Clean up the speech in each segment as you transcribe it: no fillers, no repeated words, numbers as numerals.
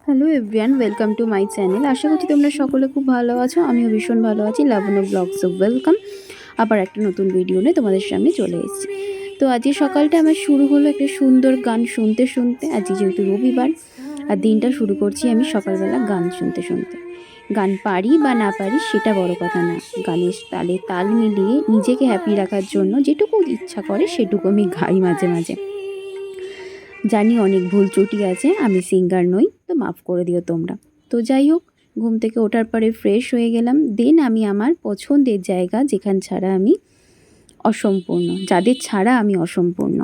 Hello everyone, welcome to my channel. আশা করছি তোমরা সকলে খুব ভালো আছো। আমিও ভীষণ ভালো আছি। লাবণ্য ব্লগস ওয়েলকাম। আবার একটা নতুন ভিডিও নিয়ে তোমাদের সামনে চলে এসেছি। তো আজকে সকালটা আমার শুরু হলো একটা সুন্দর গান শুনতে শুনতে। আজকে যেহেতু রবিবার, আর দিনটা শুরু করছি আমি সকালবেলা গান শুনতে শুনতে। গান পারি বা না পারি সেটা বড় কথা না, গানের তালে তাল মিলিয়ে নিজেকে হ্যাপি রাখার জন্য যেটুকু ইচ্ছা করে সেটুকু আমি গাই মাঝে মাঝে। জানি অনেক ভুল ত্রুটি আছে, আমি সিঙ্গার নই, তো মাফ করে দিও তোমরা। তো যাই হোক, ঘুম থেকে ওঠার পরে ফ্রেশ হয়ে গেলাম। দেন আমি আমার পছন্দের জায়গা, যেখান ছাড়া আমি অসম্পূর্ণ, যাদের ছাড়া আমি অসম্পূর্ণ,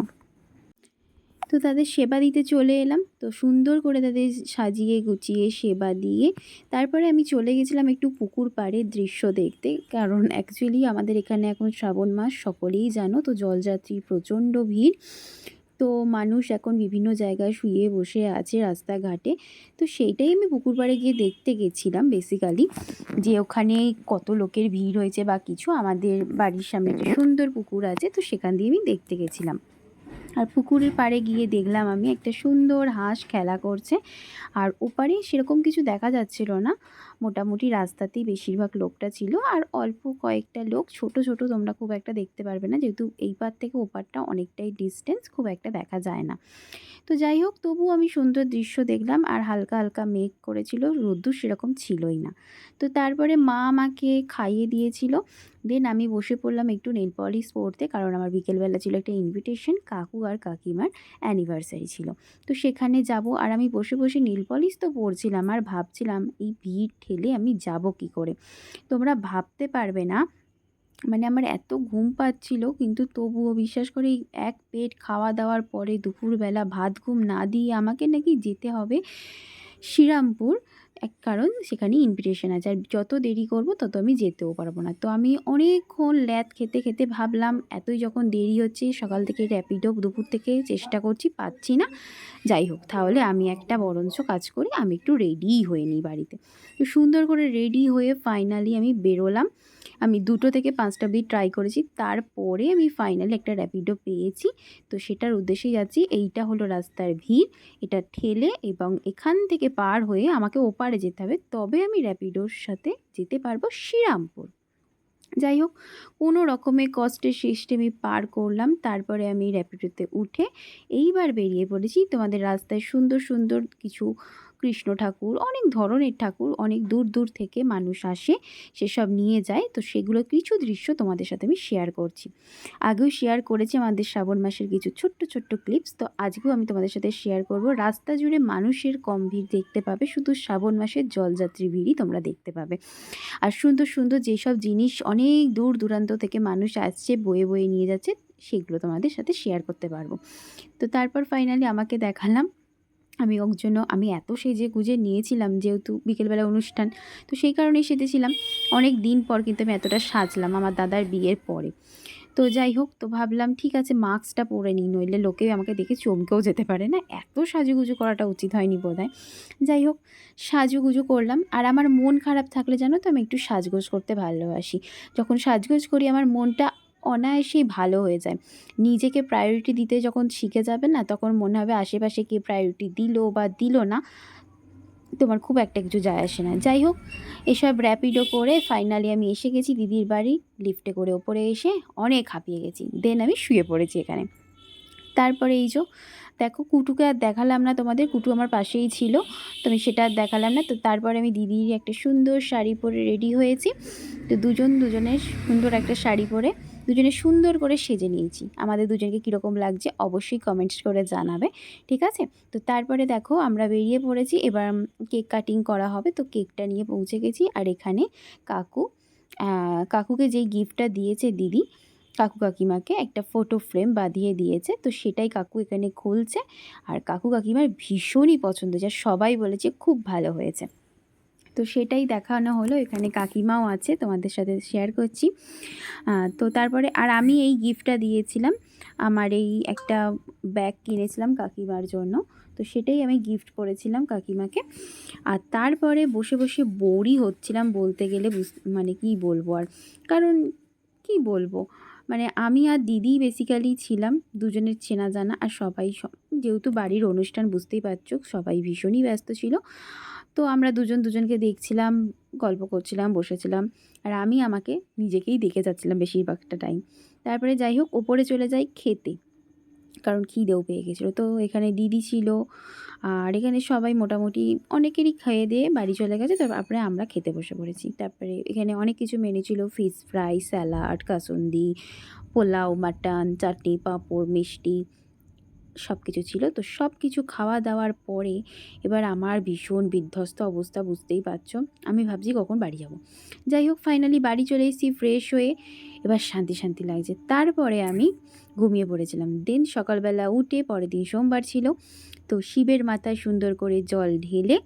তো তাদের সেবা দিতে চলে এলাম। তো সুন্দর করে তাদের সাজিয়ে গুছিয়ে সেবা দিয়ে তারপরে আমি চলে গেছিলাম একটু পুকুর পাড়ের দৃশ্য দেখতে। কারণ অ্যাকচুয়ালি আমাদের এখানে এখন শ্রাবণ মাস, সকলেই জানো, তো জলযাত্রী প্রচণ্ড ভিড়। তো মানুষ এখন বিভিন্ন জায়গায় শুয়ে বসে আছে রাস্তাঘাটে। তো সেইটাই আমি পুকুর পাড়ে গিয়ে দেখতে গেছিলাম বেসিক্যালি, যে ওখানে কত লোকের ভিড় হয়েছে বা কিছু। আমাদের বাড়ির সামনে একটা সুন্দর পুকুর আছে, তো সেখান দিয়ে আমি দেখতে গেছিলাম। আর পুকুরের পাড়ে গিয়ে দেখলাম আমি একটা সুন্দর হাঁস খেলা করছে। আর ওপারে সেরকম কিছু দেখা যাচ্ছিল না, মোটামুটি রাস্তাতেই বেশিরভাগ লোকটা ছিল। আর অল্প কয়েকটা লোক, ছোট ছোট, তোমরা খুব একটা দেখতে পারবে না, যেহেতু এই পার থেকে ওপারটা অনেকটাই ডিস্টেন্স, খুব একটা দেখা যায় না। তো যাই হোক, তবুও আমি সুন্দর দৃশ্য দেখলাম। আর হালকা হালকা মেঘ করেছিল, রোদ্দুর সেরকম ছিলই না। তো তারপরে মা আমাকে খাইয়ে দিয়েছিল। দেন আমি বসে পড়লাম একটু নেল পলিশ পরতে, কারণ আমার বিকেলবেলা ছিল একটা ইনভিটেশন, কাকু আর কাকিমার অ্যানিভার্সারি ছিল। তো সেখানে যাব। আর আমি বসে বসে নেল পলিশ তো পরছিলাম আর ভাবছিলাম এই ভিড় ঠেলে আমি যাব কী করে। তোমরা ভাবতে পারবে না, মানে আমার এত ঘুম পাচ্ছিল, কিন্তু তবুও বিশ্বাস করে এই এক পেট খাওয়া দাওয়ার পরে দুপুরবেলা ভাত ঘুম না দিয়ে আমাকে নাকি যেতে হবে শ্রীরামপুর। কারণ সেখানে ইনভিটেশন আছে, আর যত দেরি করব তত আমি যেতেও পারবো না। তো আমি অনেকক্ষণ ল্যাদ খেতে খেতে ভাবলাম, এতই যখন দেরি হচ্ছে, সকাল থেকে র্যাপিডো দুপুর থেকে চেষ্টা করছি, পাচ্ছি না। যাই হোক, তাহলে আমি একটা বরঞ্চ কাজ করি, আমি একটু রেডিই হয়ে নিই বাড়িতে। তো সুন্দর করে রেডি হয়ে ফাইনালি আমি বেরোলাম। আমি 2টো থেকে 5টা অবধি ট্রাই করেছি, তারপরে আমি ফাইনালি একটা র্যাপিডো পেয়েছি। তো সেটার উদ্দেশ্যেই যাচ্ছি। এইটা হলো রাস্তার ভিড়, এটা ঠেলে এবং এখান থেকে পার হয়ে আমাকে ওপারে যেতে হবে, তবে আমি র্যাপিডোর সাথে যেতে পারবো শ্রীরামপুর। যাই হোক, কোনো রকমে কষ্টের শেষে আমি পার করলাম। তারপরে আমি র্যাপিডোতে উঠে এইবার বেরিয়ে পড়েছি। তোমাদের রাস্তায় সুন্দর সুন্দর কিছু কৃষ্ণ ঠাকুর, অনেক ধরনের ঠাকুর, অনেক দূর দূর থেকে মানুষ আসে, সেসব নিয়ে যায়। তো সেগুলো কিছু দৃশ্য তোমাদের সাথে আমি শেয়ার করছি। আগেও শেয়ার করেছি আমাদের শ্রাবণ মাসের কিছু ছোট্ট ছোট্ট ক্লিপস, তো আজকেও আমি তোমাদের সাথে শেয়ার করব। রাস্তা জুড়ে মানুষের কম ভিড় দেখতে পাবে, শুধু শ্রাবণ মাসের জলযাত্রী ভিড়ই তোমরা দেখতে পাবে। আর সুন্দর সুন্দর যেসব জিনিস অনেক দূর দূরান্ত থেকে মানুষ আসছে, বয়ে বয়ে নিয়ে যাচ্ছে, সেগুলো তোমাদের সাথে শেয়ার করতে পারবো। তো তারপর ফাইনালি আমাকে দেখালাম। আমি ওর জন্য আমি এত সেজে গুজে নিয়েছিলাম, যেহেতু বিকেলবেলা অনুষ্ঠান, তো সেই কারণেই সেজেছিলাম। অনেক দিন পর কিন্তু আমি এতটা সাজলাম, আমার দাদার বিয়ের পরে। তো যাই হোক, তো ভাবলাম ঠিক আছে মাস্কটা পরে নিই, নইলে লোকে আমাকে দেখে চমকেও যেতে পারে না, এত সাজুগুজু করাটা উচিত হয়নি বোধহয়। যাই হোক, সাজুগুজু করলাম। আর আমার মন খারাপ থাকলে জানো তো, আমি একটু সাজগোজ করতে ভালোবাসি। যখন সাজগোজ করি আমার মনটা অনায়াসেই ভালো হয়ে যায়। নিজেকে প্রায়োরিটি দিতে যখন শিখে যাবে না, তখন মনে হবে আশেপাশে কে প্রায়োরিটি দিল বা দিল না, তোমার খুব একটা কিছু যায় আসে না। যাই হোক, এসব র্যাপিডো করে ফাইনালি আমি এসে গেছি দিদির বাড়ি। লিফটে করে ওপরে এসে অনেক হাঁপিয়ে গেছি, দেন আমি শুয়ে পড়েছি এখানে। তারপরে এই যে দেখো, কুটুকে আর দেখালাম না তোমাদের, কুটু আমার পাশেই ছিল, তো আমি সেটা আর দেখালাম না। তো তারপরে আমি দিদির একটা সুন্দর শাড়ি পরে রেডি হয়েছি। তো দুজনের সুন্দর একটা শাড়ি পরে দুজনে সুন্দর করে সেজে নিয়েছি। আমাদের দুজনকে কীরকম লাগছে অবশ্যই কমেন্টস করে জানাবে, ঠিক আছে? তো তারপরে দেখো আমরা বেরিয়ে পড়েছি, এবার কেক কাটিং করা হবে। তো কেকটা নিয়ে পৌঁছে গেছি। আর এখানে কাকুকে যেই গিফটটা দিয়েছে দিদি, কাকু কাকিমাকে একটা ফটো ফ্রেম বাঁধিয়ে দিয়েছে, তো সেটাই কাকু এখানে খুলছে। আর কাকু কাকিমার ভীষণই পছন্দ হয়েছে, সবাই বলেছে খুব ভালো হয়েছে। তো সেটাই দেখানো হলো। এখানে কাকিমাও আছে, তোমাদের সাথে শেয়ার করছি। তো তারপরে আর আমি এই গিফটটা দিয়েছিলাম, আমার এই একটা ব্যাগ কিনেছিলাম কাকিমার জন্য, তো সেটাই আমি গিফট করেছিলাম কাকিমাকে। আর তারপরে বসে বসে বোরই হচ্ছিলাম বলতে গেলে, মানে কি বলবো আর, কারণ কি বলবো, মানে আমি আর দিদি বেসিক্যালি ছিলাম, দুজনের চেনা জানা। আর সবাই যেহেতু বাড়ির অনুষ্ঠান বুঝতেই পারছো, সবাই ভীষণই ব্যস্ত ছিল। তো আমরা দুজন দুজনকে দেখছিলাম, গল্প করছিলাম, বসেছিলাম। আর আমি আমাকে নিজেকেই দেখে যাচ্ছিলাম বেশিরভাগটা টাইম। তারপরে যাই হোক ওপরে চলে যাই খেতে, কারণ খিদেও পেয়ে গেছিলো। তো এখানে দিদি ছিল, আর এখানে সবাই মোটামুটি অনেকেরই খেয়ে দিয়ে বাড়ি চলে গেছে। তারপরে আমরা খেতে বসে পড়েছি। তারপরে এখানে অনেক কিছু মেনু ছিল, ফিশ ফ্রাই, স্যালাড, কাসুন্দি, পোলাও, মাটন, চাটনি, পাঁপড়, মিষ্টি সব কিছু ছিল। তো সব কিছু খাওয়া দাওয়ার পরে এবার আমার ভীষণ বিধ্বস্ত অবস্থা, বুঝতেই পারছো। আমি ভাবছি কখন বাড়ি যাব। যাই হোক ফাইনালি বাড়ি চলে এসেছি ফ্রেশ হয়ে, এবার শান্তি শান্তি লাগছে। তারপরে আমি ঘুমিয়ে পড়েছিলাম। দেন সকালবেলা উঠে, পরের দিন সোমবার ছিল, তো শিবের মাথায় সুন্দর করে জল ঢেলে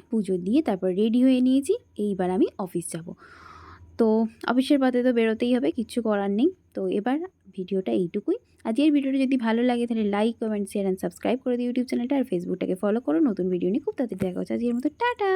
পুজো দিয়ে তারপর রেডি হয়ে নিয়েছি। এইবার আমি অফিস যাব। তো অফিসের পথে তো বেরোতেই হবে, কিচ্ছু করার নেই। তো এবার ভিডিওটা এইটুকুই। আজকের ভিডিওটা যদি ভালো লাগে তাহলে like, comment, share and subscribe করে দিও ইউটিউব চ্যানেলটা। আর ফেসবুকটাকে ফলো করো। নতুন ভিডিও নিয়ে খুব তাড়াতাড়ি দেখা হচ্ছে। আজকের মতো টাটা।